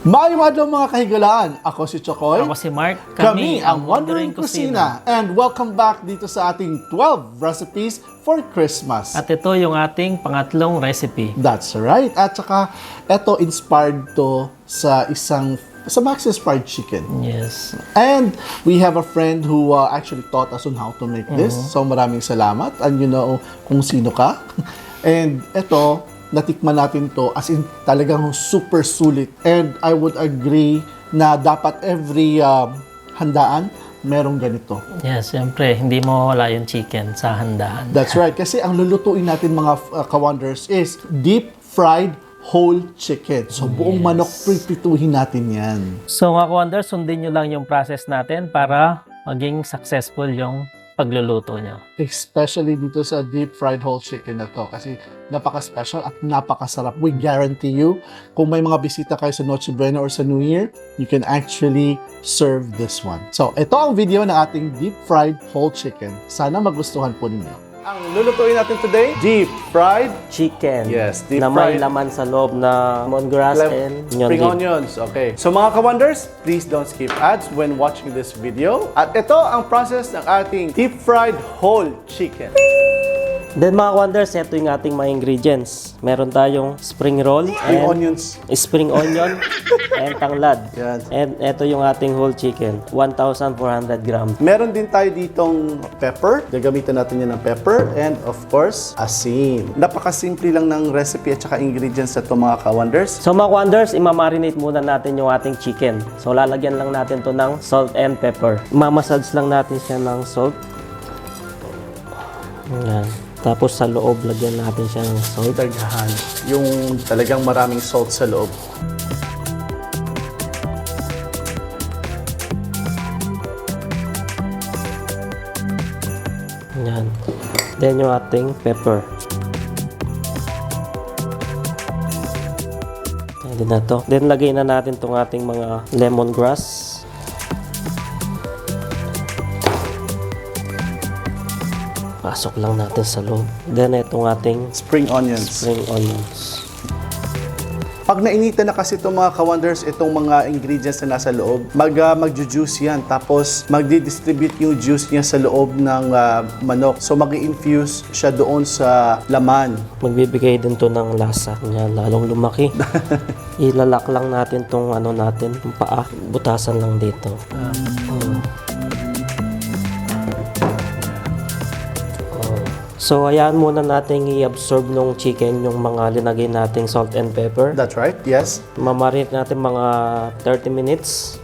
Maayong adlaw mga kahigalaan. Ako si Chokoy. Ako si Mark. Kami ang Wandering Kusina. And welcome back dito sa ating 12 recipes for Christmas. At ito yung ating pangatlong recipe. That's right. At saka, ito inspired to sa Max's Fried Chicken. Yes. And we have a friend who actually taught us on how to make this. So maraming salamat. And you know kung sino ka. And ito, natikman natin to as in talagang super sulit. And I would agree na dapat every handaan merong ganito. Yes, siyempre, hindi mo wala yung chicken sa handaan. That's right. Kasi ang lulutuin natin mga ka-wonders is deep fried whole chicken. So buong manok pripituhin natin yan. So mga ka-wonder, sundin nyo lang yung process natin para maging successful yung pagluluto nyo. Especially dito sa deep fried whole chicken na to. Kasi napaka-special at napakasarap. We guarantee you, kung may mga bisita kayo sa Noche Buena or sa New Year, you can actually serve this one. So, ito ang video ng ating deep fried whole chicken. Sana magustuhan po ninyo. Ang lulutuin natin today, deep fried chicken. Yes, deep na may fried. laman sa loob na lemongrass and spring onions. Okay. So mga ka-wonders, please don't skip ads when watching this video. At ito ang process ng ating deep fried whole chicken. Then mga wonders, ito yung ating mga ingredients. Meron tayong spring roll Spring and onions. spring onion and tanglad. Yan. And ito yung ating whole chicken, 1,400 grams. Meron din tayo ditong pepper. Gagamitan natin yan ng pepper. And of course, asin. Napakasimple lang ng recipe at saka ingredients na ito mga ka-wonders. So mga wonders, imamarinate muna natin yung ating chicken. So lalagyan lang natin to ng salt and pepper. Mamassage lang natin siya ng salt. Yan. Tapos sa loob, lagyan natin siya ng salt. Daghan. Yung talagang maraming salt sa loob. Yan. Then yung ating pepper. Pwede na to. Then lagay na natin tong ating mga lemongrass. Pasok lang natin sa loob. Then itong ating Spring onions. spring onions. Pag nainitan na kasi itong mga ka-wonders, itong mga ingredients na nasa loob, magju-juice yan. Tapos magdi-distribute yung juice niya sa loob ng manok. So mag-infuse siya doon sa laman. Magbibigay din to ng lasa niya, lalong lumaki. Ilalak lang natin tong ano natin, yung paa. Butasan lang dito. So, ayan muna natin i-absorb nung chicken yung mga linagay nating salt and pepper. That's right, yes. Mamarinate natin mga 30 minutes.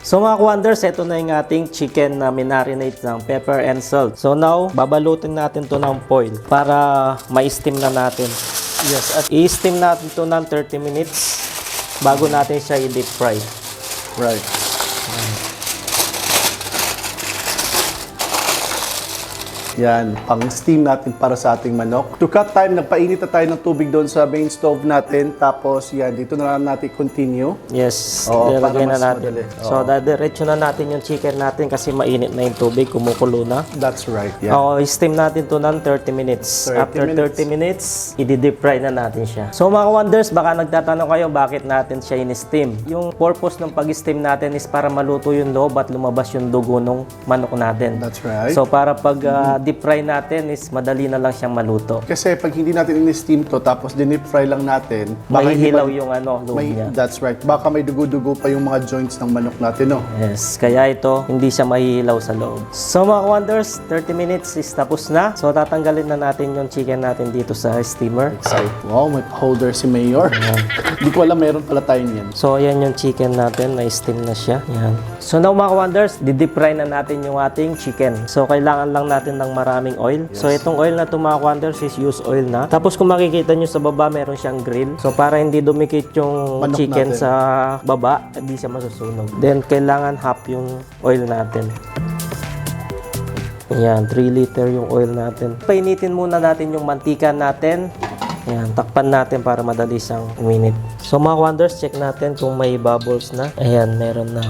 So mga wonders, ito na yung ating chicken na minarinate ng pepper and salt. So now, babalutin natin to ng foil para ma-steam na natin. Yes, at I-steam natin to ng 30 minutes bago natin siya i-deep fry. right. Yan, pang-steam natin para sa ating manok. To cut time, nagpainit na tayo ng tubig doon sa main stove natin. Tapos, yan, dito na lang natin continue. Yes, Oo, nilagay para na mas natin. madali. So, diretso na natin yung chicken natin kasi mainit na yung tubig, kumukulo na. That's right, yeah. I-steam natin to ng 30 minutes. 30 After 30 minutes, i-deep fry na natin siya. So mga wonders, baka nagtatanong kayo bakit natin siya in-steam. Yung purpose ng pag-steam natin is para maluto yung loob at lumabas yung dugo ng manok natin. That's right. So para pag deep fry natin is madali na lang siyang maluto. Kasi pag hindi natin in-steam to, tapos dinip fry lang natin, baka Mahihilaw hindi yung loob niya. That's right. Baka may dugo-dugo pa yung mga joints ng manok natin, no? Yes, kaya ito, hindi siya mahihilaw sa loob. So mga wonders, 30 minutes is tapos na. So tatanggalin na natin yung chicken natin dito sa steamer. Wow, may holder si Mayor. Hindi ko alam, meron pala tayo niyan. So ayan yung chicken natin, na-steam na siya. Yan. So now mga wonders, di-deep fry na natin yung ating chicken. So kailangan lang natin ng maraming oil. So itong oil na ito mga wonders is used oil na. Tapos kung makikita nyo sa baba, meron siyang grill. So para hindi dumikit yung Manok chicken natin sa baba, hindi siya masusunog. Then kailangan half yung oil natin. Yan, 3 liter yung oil natin. Painitin muna natin yung mantika natin. Yan, takpan natin para madali siyang uminit. So mga wonders, check natin kung may bubbles na. Ayan, meron na.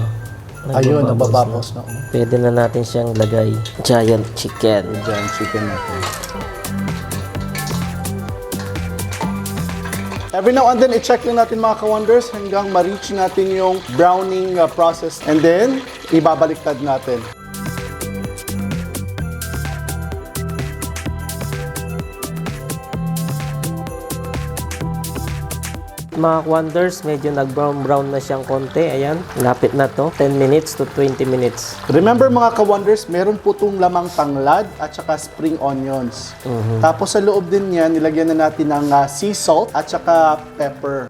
Ayun, nababapos na. Pwede na natin siyang lagay. Giant chicken. Giant chicken natin. Every now and then, i-check lang natin mga ka-wonders hanggang ma-reach natin yung browning process. And then, ibabaliktad natin. Mga wonders, medyo nag-brown na siyang konti. Ayan, lapit na to. 10 minutes to 20 minutes. Remember mga ka-wonders, meron po itong lamang tanglad at saka spring onions. Tapos sa loob din yan, nilagyan na natin ng sea salt at saka pepper.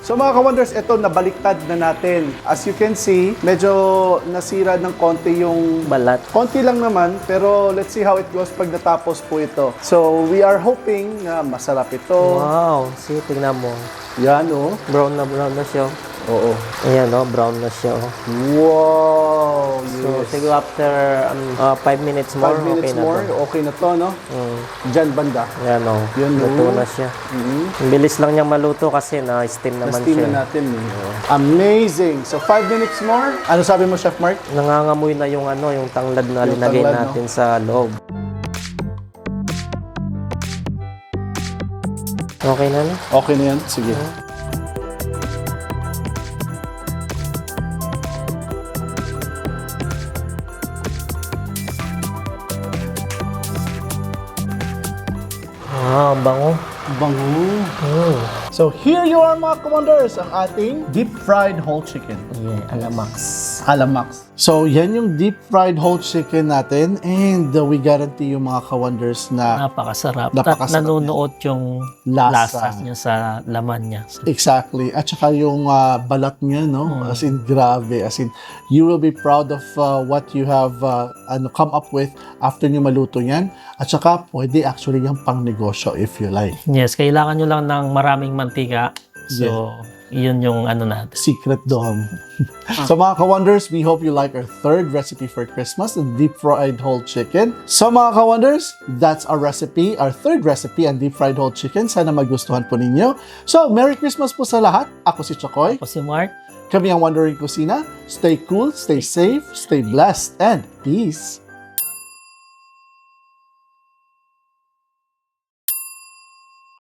So mga ka-wonders, ito nabaliktad na natin. As you can see, medyo nasira ng konti yung Balat. konti lang naman, pero let's see how it goes pag natapos po ito. So we are hoping na masarap ito. Wow, see, tignan mo. Yan oh. Brown na siya. Oo. Ayan, oh, brown na siya. Oh. Wow! So, Yes. siguro after 5 minutes more, 5 minutes okay na more, to. okay na to, no? Diyan banda. Ayan, oh. Yan, Luto oh. na siya. Ang bilis lang niyang maluto kasi na-steam naman Na-steam siya. na natin. Amazing! So 5 minutes more. Ano sabi mo, Chef Mark? Nangangamoy na yung yung tanglad na Yung linagay tanglad, natin sa loob. Okay na, no? Okay na yan. Sige. Ah, bango. Bango. So here you are mga ka-wonders, ang ating deep fried whole chicken. Yeah, alamax. Alamax. So yan yung deep fried whole chicken natin, and we guarantee yung mga ka-wonders na Napakasarap. Napakasarap At nanunuot yung Lasa. lasa niya sa laman niya. exactly. At saka yung balat niya, no? As in, grabe. As in, you will be proud of what you have come up with after nyo maluto yan. At saka, pwede actually yung pang negosyo if you like. Yes, kailangan nyo lang ng maraming mantika. So, yun yung natin. Secret doon. So mga ka-wonders, we hope you like our third recipe for Christmas, the deep fried whole chicken. So mga ka-wonders, that's our recipe, our third recipe, and deep fried whole chicken. Sana magustuhan po ninyo. So, Merry Christmas po sa lahat. Ako si Chokoy. Ako si Mark. Kami ang Wandering Kusina. Stay cool, stay safe, stay blessed, and peace!